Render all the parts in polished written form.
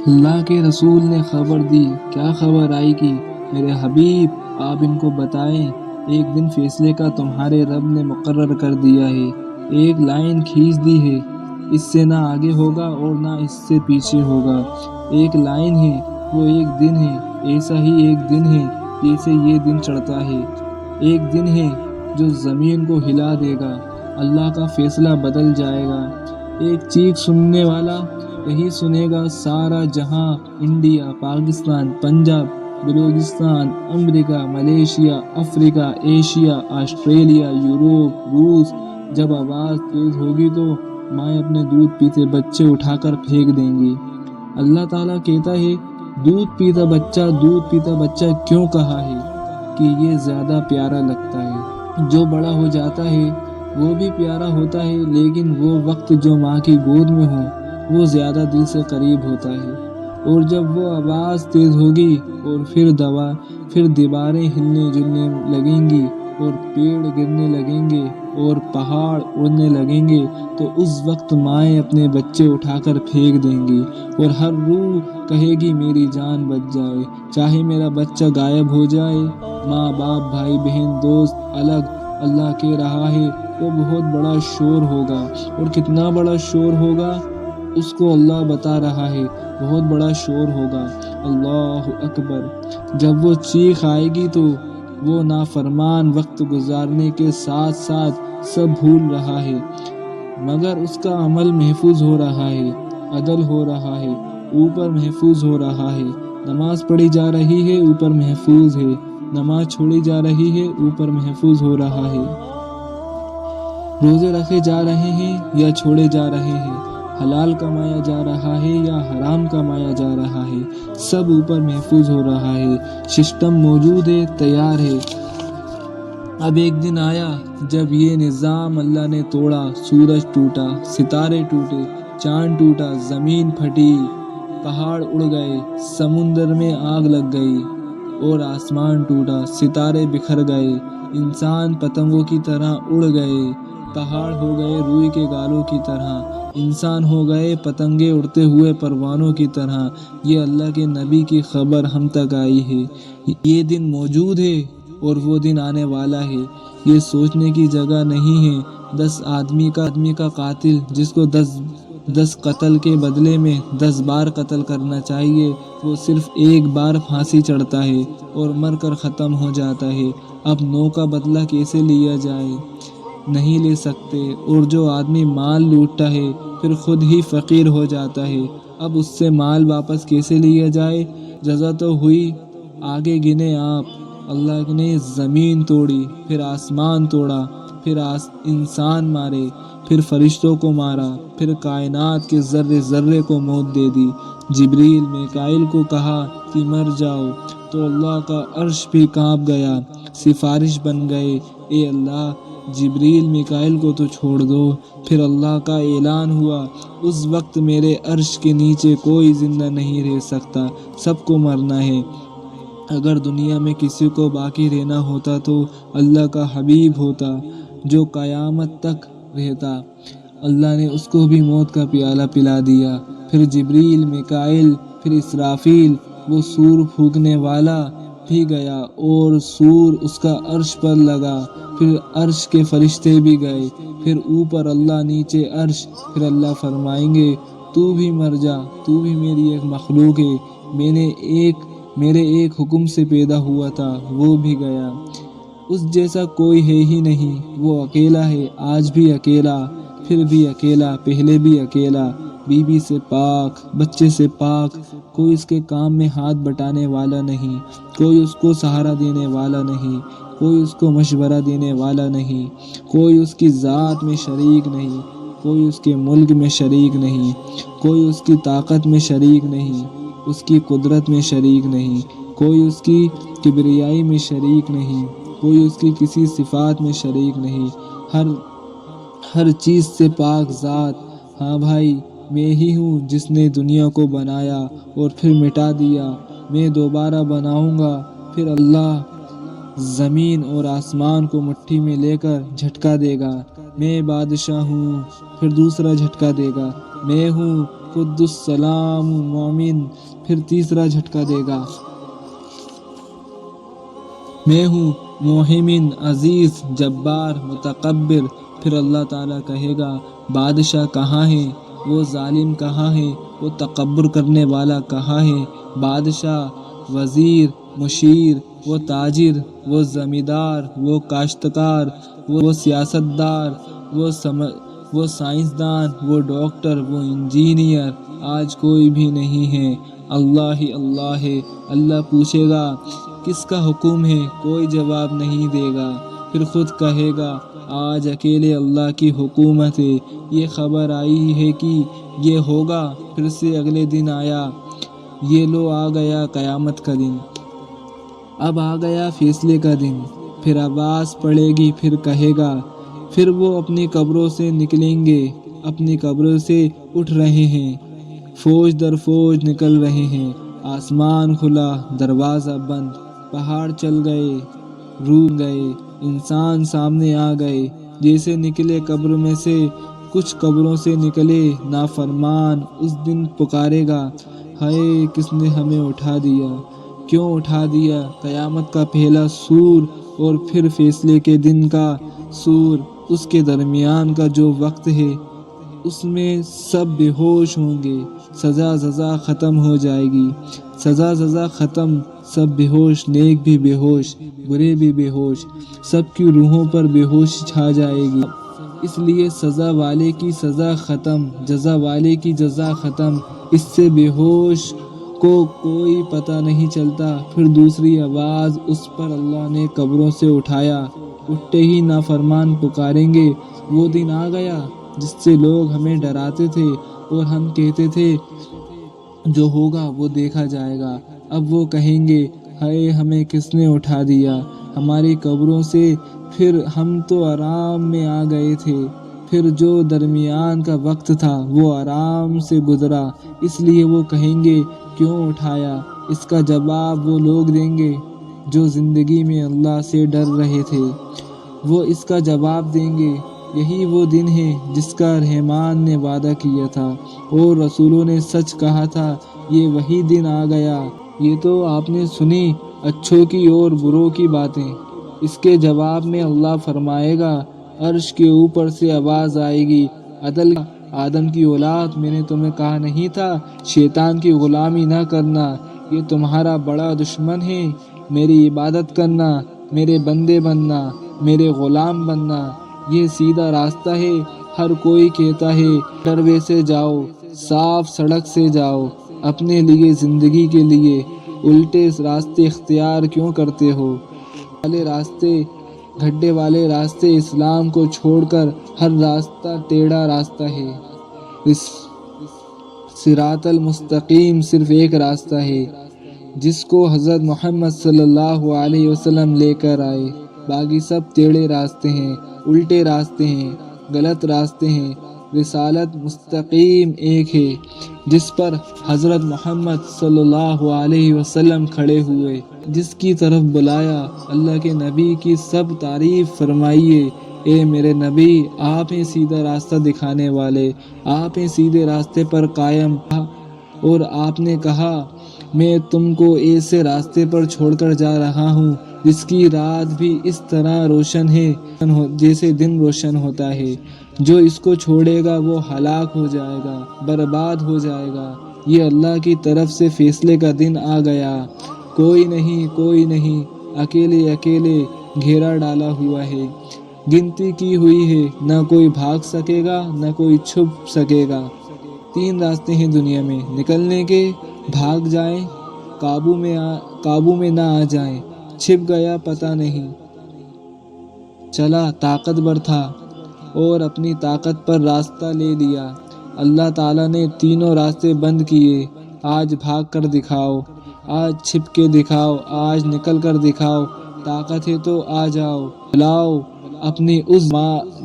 اللہ کے رسول نے خبر دی۔ کیا خبر آئی کہ میرے حبیب آپ ان کو بتائیں، ایک دن فیصلے کا تمہارے رب نے مقرر کر دیا ہے، ایک لائن کھینچ دی ہے، اس سے نہ آگے ہوگا اور نہ اس سے پیچھے ہوگا۔ ایک لائن ہے، وہ ایک دن ہے، ایسا ہی ایک دن ہے جیسے یہ دن چڑھتا ہے۔ ایک دن ہے جو زمین کو ہلا دے گا، اللہ کا فیصلہ بدل جائے گا۔ ایک چیخ سننے والا یہی سنے گا، سارا جہاں، انڈیا، پاکستان، پنجاب، بلوچستان، امریکہ، ملیشیا، افریقہ، ایشیا، آسٹریلیا، یوروپ، روس۔ جب آواز تیز ہوگی تو مائیں اپنے دودھ پیتے بچے اٹھا کر پھینک دیں گی۔ اللہ تعالیٰ کہتا ہے، دودھ پیتا بچہ کیوں کہا ہے کہ یہ زیادہ پیارا لگتا ہے۔ جو بڑا ہو جاتا ہے وہ بھی پیارا ہوتا ہے، لیکن وہ وقت جو ماں کی گود میں ہو وہ زیادہ دل سے قریب ہوتا ہے۔ اور جب وہ آواز تیز ہوگی اور پھر دیواریں ہلنے جلنے لگیں گی اور پیڑ گرنے لگیں گے اور پہاڑ اڑنے لگیں گے، تو اس وقت مائیں اپنے بچے اٹھا کر پھینک دیں گی اور ہر روح کہے گی میری جان بچ جائے، چاہے میرا بچہ غائب ہو جائے۔ ماں باپ، بھائی بہن، دوست الگ۔ اللہ کہہ رہا ہے، وہ بہت بڑا شور ہوگا، اور کتنا بڑا شور ہوگا اس کو اللہ بتا رہا ہے، بہت بڑا شور ہوگا۔ اللہ اکبر۔ جب وہ چیخ آئے گی تو وہ نافرمان وقت گزارنے کے ساتھ ساتھ سب بھول رہا ہے، مگر اس کا عمل محفوظ ہو رہا ہے، عدل ہو رہا ہے، اوپر محفوظ ہو رہا ہے۔ نماز پڑھی جا رہی ہے، اوپر محفوظ ہے، نماز چھوڑی جا رہی ہے، اوپر محفوظ ہو رہا ہے۔ روزے رکھے جا رہے ہیں یا چھوڑے جا رہے ہیں، حلال کمایا جا رہا ہے یا حرام کمایا جا رہا ہے، سب اوپر محفوظ ہو رہا ہے۔ سسٹم موجود ہے، تیار ہے۔ اب ایک دن آیا جب یہ نظام اللہ نے توڑا، سورج ٹوٹا، ستارے ٹوٹے، چاند ٹوٹا، زمین پھٹی، پہاڑ اڑ گئے، سمندر میں آگ لگ گئی اور آسمان ٹوٹا، ستارے بکھر گئے، انسان پتنگوں کی طرح اڑ گئے، پہاڑ ہو گئے روئی کے گالوں کی طرح، انسان ہو گئے پتنگے اڑتے ہوئے پروانوں کی طرح۔ یہ اللہ کے نبی کی خبر ہم تک آئی ہے۔ یہ دن موجود ہے اور وہ دن آنے والا ہے۔ یہ سوچنے کی جگہ نہیں ہے 10 آدمی کا قاتل جس کو 10 قتل کے بدلے میں 10 بار قتل کرنا چاہیے، وہ صرف ایک بار پھانسی چڑھتا ہے اور مر کر ختم ہو جاتا ہے۔ اب 9 کا بدلہ کیسے لیا جائے؟ نہیں لے سکتے۔ اور جو آدمی مال لوٹتا ہے پھر خود ہی فقیر ہو جاتا ہے، اب اس سے مال واپس کیسے لیا جائے؟ جزا تو ہوئی، آگے گنے آپ۔ اللہ نے زمین توڑی، پھر آسمان توڑا، پھر انسان مارے، پھر فرشتوں کو مارا، پھر کائنات کے ذرے ذرے کو موت دے دی۔ جبریل میکائیل کو کہا کہ مر جاؤ تو اللہ کا عرش بھی کانپ گیا، سفارش بن گئے، اے اللہ جبریل میکائیل کو تو چھوڑ دو۔ پھر اللہ کا اعلان ہوا، اس وقت میرے عرش کے نیچے کوئی زندہ نہیں رہ سکتا، سب کو مرنا ہے۔ اگر دنیا میں کسی کو باقی رہنا ہوتا تو اللہ کا حبیب ہوتا جو قیامت تک رہتا۔ اللہ نے اس کو بھی موت کا پیالہ پلا دیا۔ پھر جبریل میکائیل، پھر اسرافیل، وہ سور پھونکنے والا بھی گیا اور سور اس کا عرش پر لگا، پھر عرش کے فرشتے بھی گئے، پھر اوپر اللہ نیچے عرش۔ پھر اللہ فرمائیں گے، تو بھی مر جا، تو بھی میری ایک مخلوق ہے، میرے ایک حکم سے پیدا ہوا تھا، وہ بھی گیا۔ اس جیسا کوئی ہے ہی نہیں، وہ اکیلا ہے، آج بھی اکیلا، پھر بھی اکیلا، پہلے بھی اکیلا، بیوی سے پاک، بچے سے پاک، کوئی اس کے کام میں ہاتھ بٹانے والا نہیں، کوئی اس کو سہارا دینے والا نہیں، کوئی اس کو مشورہ دینے والا نہیں، کوئی اس کی ذات میں شریک نہیں، کوئی اس کے ملک میں شریک نہیں، کوئی اس کی طاقت میں شریک نہیں، اس کی قدرت میں شریک نہیں، کوئی اس کی کبریائی میں شریک نہیں، کوئی اس کی کسی صفات میں شریک نہیں، ہر چیز سے پاک ذات۔ ہاں بھائی، میں ہی ہوں جس نے دنیا کو بنایا اور پھر مٹا دیا، میں دوبارہ بناؤں گا۔ پھر اللہ زمین اور آسمان کو مٹھی میں لے کر جھٹکا دے گا، میں بادشاہ ہوں، پھر دوسرا جھٹکا دے گا، میں ہوں قدس سلام مومن، پھر تیسرا جھٹکا دے گا، میں ہوں موہمن عزیز جبار متکبر، پھر اللہ تعالیٰ کہے گا بادشاہ کہاں ہے، وہ ظالم کہاں ہے، وہ تکبر کرنے والا کہاں ہے، بادشاہ، وزیر، مشیر، وہ تاجر، وہ زمیندار، وہ کاشتکار، وہ سیاستدار، وہ سائنسدان، وہ ڈاکٹر، وہ انجینئر، آج کوئی بھی نہیں ہے، اللہ ہی اللہ ہے۔ اللہ پوچھے گا کس کا حکم ہے، کوئی جواب نہیں دے گا، پھر خود کہے گا آج اکیلے اللہ کی حکومت ہے، یہ خبر آئی ہے کہ یہ ہوگا، پھر سے اگلے دن آیا، یہ لو آ گیا قیامت کا دن، اب آ گیا فیصلے کا دن، پھر آواز پڑے گی، پھر کہے گا، پھر وہ اپنی قبروں سے نکلیں گے، اپنی قبروں سے اٹھ رہے ہیں، فوج در فوج نکل رہے ہیں، آسمان کھلا، دروازہ بند، پہاڑ چل گئے، روح گئے، انسان سامنے آ گئے، جیسے نکلے قبر میں سے، کچھ قبروں سے نکلے نافرمان، اس دن پکارے گا ہائے کس نے ہمیں اٹھا دیا، کیوں اٹھا دیا، قیامت کا پہلا سور اور پھر فیصلے کے دن کا سور، اس کے درمیان کا جو وقت ہے، اس میں سب بے ہوش ہوں گے، سزا ختم ہو جائے گی، سزا ختم، سب بے ہوش، نیک بھی بے ہوش، برے بھی بے ہوش، سب کی روحوں پر بے ہوش چھا جائے گی، اس لیے سزا والے کی سزا ختم، جزا والے کی جزا ختم، اس سے بے ہوش کو کوئی پتہ نہیں چلتا، پھر دوسری آواز، اس پر اللہ نے قبروں سے اٹھایا، اٹھتے ہی نافرمان پکاریں گے، وہ دن آ گیا جس سے لوگ ہمیں ڈراتے تھے اور ہم کہتے تھے جو ہوگا وہ دیکھا جائے گا، اب وہ کہیں گے ہائے ہمیں کس نے اٹھا دیا ہماری قبروں سے، پھر ہم تو آرام میں آ گئے تھے، پھر جو درمیان کا وقت تھا وہ آرام سے گزرا، اس لیے وہ کہیں گے کیوں اٹھایا، اس کا جواب وہ لوگ دیں گے جو زندگی میں اللہ سے ڈر رہے تھے، وہ اس کا جواب دیں گے، یہی وہ دن ہے جس کا رحمان نے وعدہ کیا تھا اور رسولوں نے سچ کہا تھا، یہ وہی دن آ گیا، یہ تو آپ نے سنی اچھوں کی اور بروں کی باتیں، اس کے جواب میں اللہ فرمائے گا، عرش کے اوپر سے آواز آئے گی، عدل آدم کی اولاد، میں نے تمہیں کہا نہیں تھا شیطان کی غلامی نہ کرنا، یہ تمہارا بڑا دشمن ہے، میری عبادت کرنا، میرے بندے بننا، میرے غلام بننا، یہ سیدھا راستہ ہے، ہر کوئی کہتا ہے ڈروے سے جاؤ، صاف سڑک سے جاؤ، اپنے لیے زندگی کے لیے الٹے راستے اختیار کیوں کرتے ہو، گڈھے والے راستے، اسلام کو چھوڑ کر ہر راستہ ٹیڑھا راستہ ہے، صراط المستقیم صرف ایک راستہ ہے جس کو حضرت محمد صلی اللہ علیہ وسلم لے کر آئے، باقی سب ٹیڑھے راستے ہیں، الٹے راستے ہیں، غلط راستے ہیں، رسالت مستقیم ایک ہے جس پر حضرت محمد صلی اللہ علیہ وسلم کھڑے ہوئے، جس کی طرف بلایا، اللہ کے نبی کی سب تعریف فرمائیے، اے میرے نبی آپ ہیں سیدھا راستہ دکھانے والے، آپ ہیں سیدھے راستے پر قائم، اور آپ نے کہا میں تم کو ایسے راستے پر چھوڑ کر جا رہا ہوں جس کی رات بھی اس طرح روشن ہے جیسے دن روشن ہوتا ہے، جو اس کو چھوڑے گا وہ ہلاک ہو جائے گا، برباد ہو جائے گا، یہ اللہ کی طرف سے فیصلے کا دن آ گیا، کوئی نہیں، اکیلے گھیرا ڈالا ہوا ہے، گنتی کی ہوئی ہے، نہ کوئی بھاگ سکے گا نہ کوئی چھپ سکے گا، 3 راستے ہیں دنیا میں نکلنے کے، بھاگ جائیں، قابو میں نہ آ جائیں، چھپ گیا پتہ نہیں چلا، طاقتور تھا اور اپنی طاقت پر راستہ لے لیا، اللہ تعالیٰ نے تینوں راستے بند کیے، آج بھاگ کر دکھاؤ، آج چھپ کے دکھاؤ، آج نکل کر دکھاؤ، طاقت ہے تو آ جاؤ، بلاؤ اپنی اس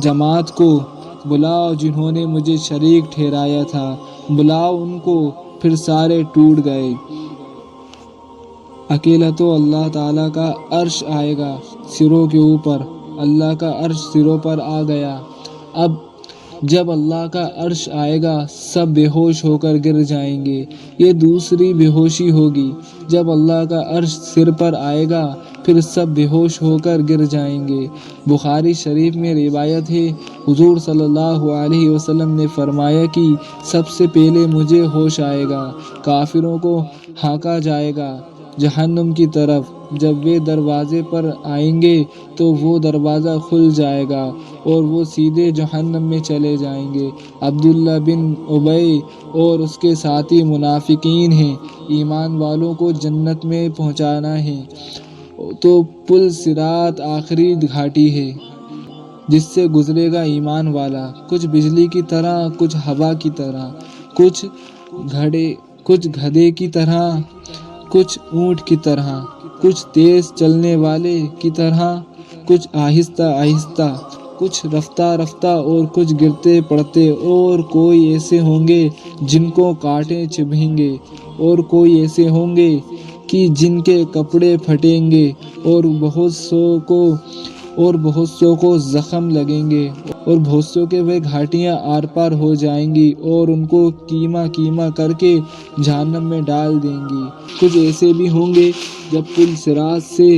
جماعت کو، بلاؤ جنہوں نے مجھے شریک ٹھہرایا تھا، بلاؤ ان کو، پھر سارے ٹوٹ گئے، اکیلا تو اللہ تعالیٰ کا عرش آئے گا سروں کے اوپر، اللہ کا عرش سروں پر آ گیا، اب جب اللہ کا عرش آئے گا سب بے ہوش ہو کر گر جائیں گے، یہ دوسری بے ہوشی ہوگی۔ جب اللہ کا عرش سر پر آئے گا پھر سب بے ہوش ہو کر گر جائیں گے۔ بخاری شریف میں روایت ہے، حضور صلی اللہ علیہ وسلم نے فرمایا کہ سب سے پہلے مجھے ہوش آئے گا، کافروں کو ہانکا جائے گا جہنم کی طرف، جب وہ دروازے پر آئیں گے تو وہ دروازہ کھل جائے گا اور وہ سیدھے جہنم میں چلے جائیں گے۔ عبداللہ بن ابی اور اس کے ساتھی منافقین ہیں، ایمان والوں کو جنت میں پہنچانا ہے۔ تو پل صراط آخری گھاٹی ہے جس سے گزرے گا ایمان والا، کچھ بجلی کی طرح، کچھ ہوا کی طرح، کچھ گدھے کی طرح، کچھ اونٹ کی طرح، کچھ تیز چلنے والے کی طرح، کچھ آہستہ آہستہ، کچھ رفتہ رفتہ اور کچھ گرتے پڑتے، اور کوئی ایسے ہوں گے جن کو کانٹے چبھیں گے، اور کوئی ایسے ہوں گے کہ جن کے کپڑے پھٹیں گے، اور بہت سو کو زخم لگیں گے، اور بہت سو کے وہ گھاٹیاں آر پار ہو جائیں گی اور ان کو کیما کیما کر کے جہنم میں ڈال دیں گی۔ کچھ ایسے بھی ہوں گے جب پل صراط سے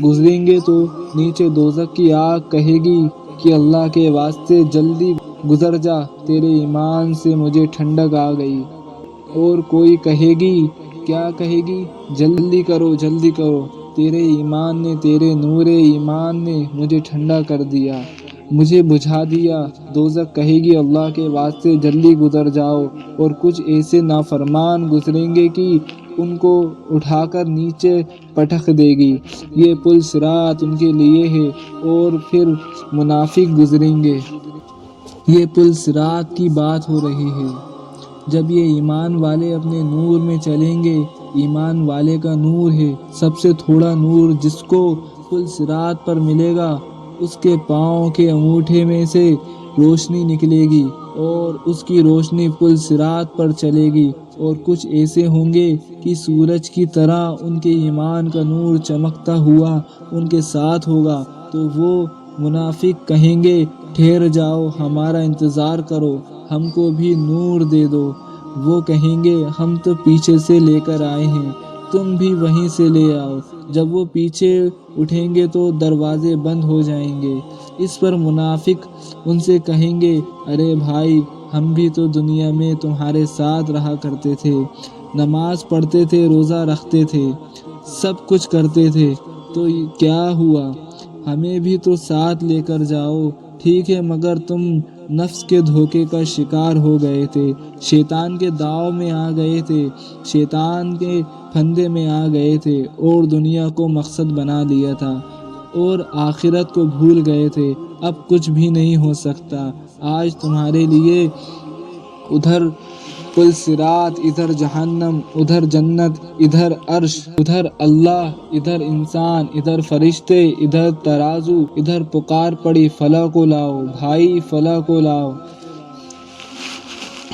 گزریں گے تو نیچے دوزخ کی آگ کہے گی کہ اللہ کے واسطے جلدی گزر جا، تیرے ایمان سے مجھے ٹھنڈک آ گئی۔ اور کوئی کہے گی، کیا کہے گی؟ جلدی کرو جلدی کرو، تیرے ایمان نے، تیرے نور ایمان نے مجھے ٹھنڈا کر دیا، مجھے بجھا دیا۔ دوزخ کہے گی اللہ کے واسطے جلدی گزر جاؤ۔ اور کچھ ایسے نافرمان گزریں گے کہ ان کو اٹھا کر نیچے پٹک دے گی، یہ پل صراط ان کے لیے ہے۔ اور پھر منافق گزریں گے۔ یہ پل صراط کی بات ہو رہی ہے۔ جب یہ ایمان والے اپنے نور میں چلیں گے، ایمان والے کا نور ہے سب سے تھوڑا نور، جس کو پل صراط پر ملے گا، اس کے پاؤں کے انگوٹھے میں سے روشنی نکلے گی اور اس کی روشنی پل صراط پر چلے گی۔ اور کچھ ایسے ہوں گے کہ سورج کی طرح ان کے ایمان کا نور چمکتا ہوا ان کے ساتھ ہوگا، تو وہ منافق کہیں گے ٹھہر جاؤ، ہمارا انتظار کرو، ہم کو بھی نور دے دو۔ وہ کہیں گے ہم تو پیچھے سے لے کر آئے ہیں، تم بھی وہیں سے لے آؤ۔ جب وہ پیچھے اٹھیں گے تو دروازے بند ہو جائیں گے۔ اس پر منافق ان سے کہیں گے، ارے بھائی، ہم بھی تو دنیا میں تمہارے ساتھ رہا کرتے تھے، نماز پڑھتے تھے، روزہ رکھتے تھے، سب کچھ کرتے تھے، تو کیا ہوا؟ ہمیں بھی تو ساتھ لے کر جاؤ۔ ٹھیک ہے، مگر تم نفس کے دھوکے کا شکار ہو گئے تھے، شیطان کے داؤ میں آ گئے تھے، شیطان کے پھندے میں آ گئے تھے اور دنیا کو مقصد بنا لیا تھا اور آخرت کو بھول گئے تھے۔ اب کچھ بھی نہیں ہو سکتا، آج تمہارے لیے ادھر پل صراط، ادھر جہنم، ادھر جنت، ادھر عرش، ادھر اللہ، ادھر انسان، ادھر فرشتے، ادھر ترازو، ادھر پکار پڑی، فلاں کو لاؤ بھائی، فلاں کو لاؤ،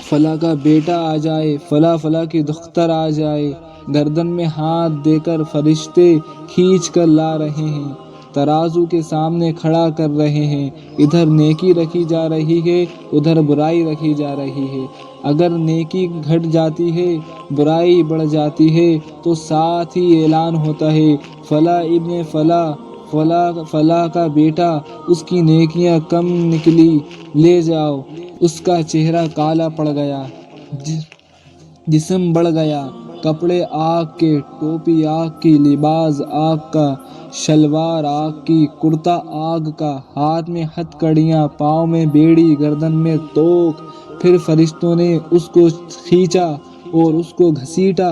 فلاں کا بیٹا آ جائے، فلاں کی دختر آ جائے، گردن میں ہاتھ دے کر فرشتے کھینچ کر لا رہے ہیں، ترازو کے سامنے کھڑا کر رہے ہیں، ادھر نیکی رکھی جا رہی ہے، ادھر برائی رکھی جا رہی ہے۔ اگر نیکی گھٹ جاتی ہے، برائی بڑھ جاتی ہے، تو ساتھ ہی اعلان ہوتا ہے، فلاں ابن فلاں، فلاں کا بیٹا، اس کی نیکیاں کم نکلی، لے جاؤ۔ اس کا چہرہ کالا پڑ گیا، جسم بڑھ گیا، کپڑے آگ کے، ٹوپی آگ کی، لباس آگ کا، شلوار آگ کی، کرتا آگ کا، ہاتھ میں ہتھ کڑیاں، پاؤں میں بیڑی، گردن میں توق۔ پھر فرشتوں نے اس کو کھینچا اور اس کو گھسیٹا،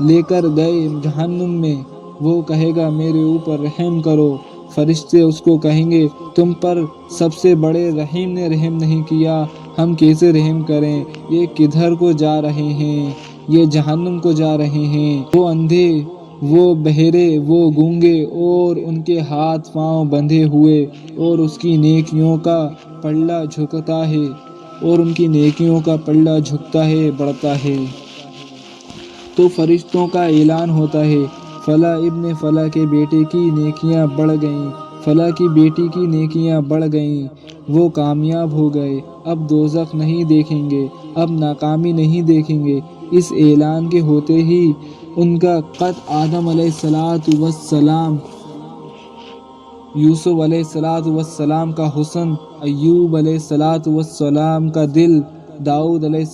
لے کر گئے جہنم میں۔ وہ کہے گا میرے اوپر رحم کرو۔ فرشتے اس کو کہیں گے تم پر سب سے بڑے رحیم نے رحم نہیں کیا، ہم کیسے رحم کریں؟ یہ کدھر کو جا رہے ہیں؟ یہ جہنم کو جا رہے ہیں۔ وہ اندھے، وہ بہرے، وہ گونگے، اور ان کے ہاتھ پاؤں بندھے ہوئے، اور اس کی نیکیوں کا پلڑا جھکتا ہے، اور ان کی نیکیوں کا پلڑا جھکتا ہے، بڑھتا ہے۔ تو فرشتوں کا اعلان ہوتا ہے، فلاں ابن فلاں کے بیٹے کی نیکیاں بڑھ گئیں، فلاں کی بیٹی کی نیکیاں بڑھ گئیں۔ وہ کامیاب ہو گئے، اب دوزخ نہیں دیکھیں گے، اب ناکامی نہیں دیکھیں گے۔ اس اعلان کے ہوتے ہی ان کا قد آدم علیہ السلام، یوسف علیہ السلام کا حسن، ایوب علیہ السلام کا دل، داؤد علیہ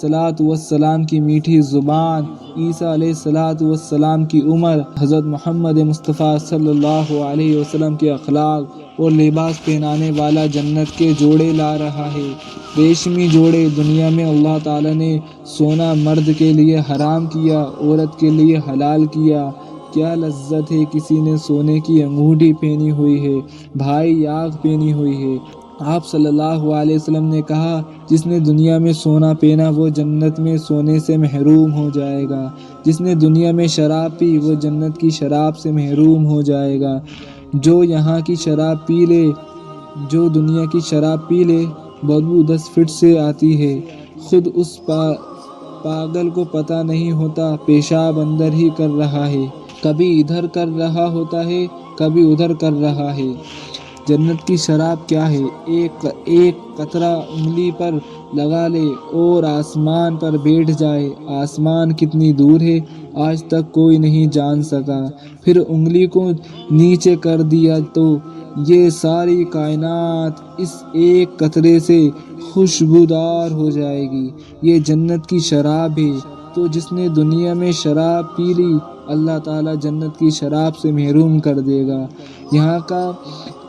السلام کی میٹھی زبان، عیسیٰ علیہ السلام کی عمر، حضرت محمد مصطفیٰ صلی اللہ علیہ وسلم کے اخلاق اور لباس پہنانے والا جنت کے جوڑے لا رہا ہے۔ ریشمی جوڑے دنیا میں اللہ تعالیٰ نے سونا مرد کے لیے حرام کیا، عورت کے لیے حلال کیا۔ کیا لذت ہے کسی نے سونے کی انگوٹھی پہنی ہوئی ہے، بھائی یاغ پہنی ہوئی ہے۔ آپ صلی اللہ علیہ وسلم نے کہا، جس نے دنیا میں سونا پہنا وہ جنت میں سونے سے محروم ہو جائے گا، جس نے دنیا میں شراب پی وہ جنت کی شراب سے محروم ہو جائے گا۔ جو یہاں کی شراب پی لے، جو دنیا کی شراب پی لے، بدبو 10 فٹ سے آتی ہے۔ خود اس پاگل کو پتہ نہیں ہوتا پیشاب اندر ہی کر رہا ہے، کبھی ادھر کر رہا ہوتا ہے، کبھی ادھر کر رہا ہے۔ جنت کی شراب کیا ہے؟ ایک قطرہ انگلی پر لگا لے اور آسمان پر بیٹھ جائے۔ آسمان کتنی دور ہے آج تک کوئی نہیں جان سکا۔ پھر انگلی کو نیچے کر دیا تو یہ ساری کائنات اس ایک قطرے سے خوشبودار ہو جائے گی۔ یہ جنت کی شراب ہے۔ تو جس نے دنیا میں شراب پی لی، اللہ تعالیٰ جنت کی شراب سے محروم کر دے گا۔ یہاں کا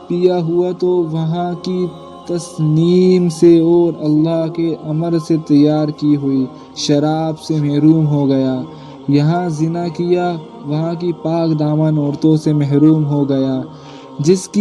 پیا ہوا تو وہاں کی تصنیم سے اور اللہ کے امر سے تیار کی ہوئی شراب سے محروم ہو گیا۔ یہاں زنا کیا، وہاں کی پاک دامن عورتوں سے محروم ہو گیا۔ جس کی